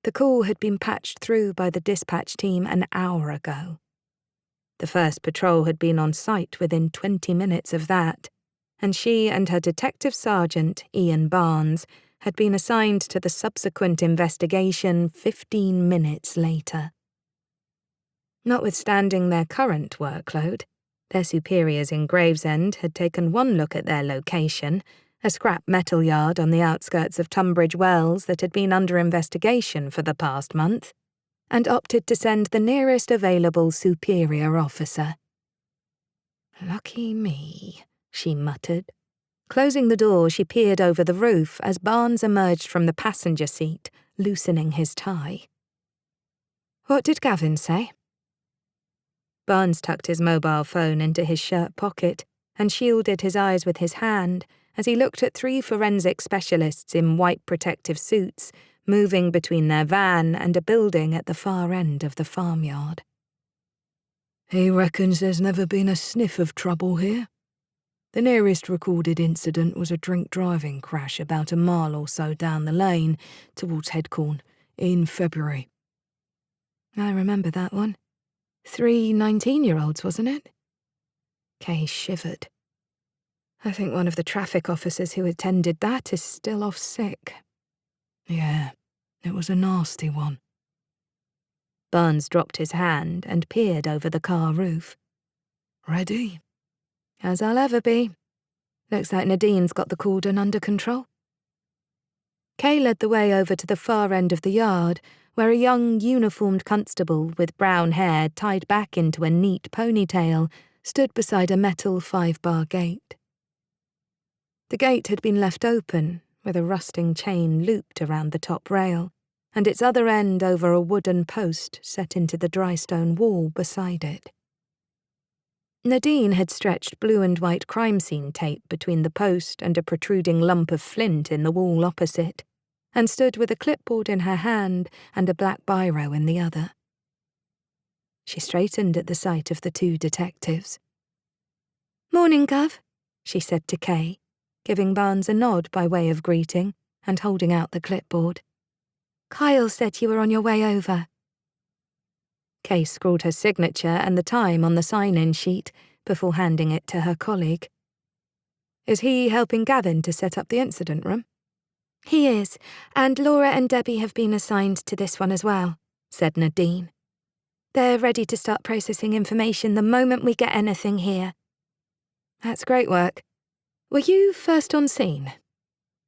The call had been patched through by the dispatch team an hour ago. The first patrol had been on site within 20 minutes of that, and she and her detective sergeant, Ian Barnes, had been assigned to the subsequent investigation 15 minutes later. Notwithstanding their current workload, their superiors in Gravesend had taken one look at their location, a scrap metal yard on the outskirts of Tunbridge Wells that had been under investigation for the past month, and opted to send the nearest available superior officer. "Lucky me," she muttered. Closing the door, she peered over the roof as Barnes emerged from the passenger seat, loosening his tie. "What did Gavin say?" Barnes tucked his mobile phone into his shirt pocket and shielded his eyes with his hand as he looked at 3 forensic specialists in white protective suits moving between their van and a building at the far end of the farmyard. "He reckons there's never been a sniff of trouble here. The nearest recorded incident was a drink-driving crash about a mile or so down the lane towards Headcorn in February." "I remember that one. 3 19-year-olds, wasn't it?" Kay shivered. "I think one of the traffic officers who attended that is still off sick." "Yeah, it was a nasty one." Barnes dropped his hand and peered over the car roof. "Ready?" "As I'll ever be. Looks like Nadine's got the cordon under control." Kay led the way over to the far end of the yard, where a young, uniformed constable with brown hair tied back into a neat ponytail stood beside a metal 5-bar gate. The gate had been left open, with a rusting chain looped around the top rail, and its other end over a wooden post set into the dry stone wall beside it. Nadine had stretched blue and white crime scene tape between the post and a protruding lump of flint in the wall opposite, and stood with a clipboard in her hand and a black biro in the other. She straightened at the sight of the 2 detectives. "Morning, Gov," she said to Kay, giving Barnes a nod by way of greeting and holding out the clipboard. "Kyle said you were on your way over." Kay scrawled her signature and the time on the sign-in sheet before handing it to her colleague. "Is he helping Gavin to set up the incident room?" "He is, and Laura and Debbie have been assigned to this one as well," said Nadine. "They're ready to start processing information the moment we get anything here." "That's great work. Were you first on scene?"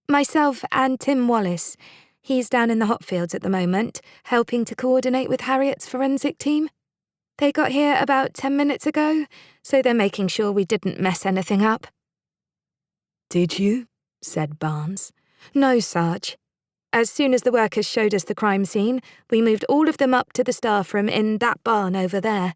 "Myself and Tim Wallace. He's down in the hotfields at the moment, helping to coordinate with Harriet's forensic team. They got here about 10 minutes ago, so they're making sure we didn't mess anything up." "Did you?" said Barnes. "No, Sarge. As soon as the workers showed us the crime scene, we moved all of them up to the staff room in that barn over there."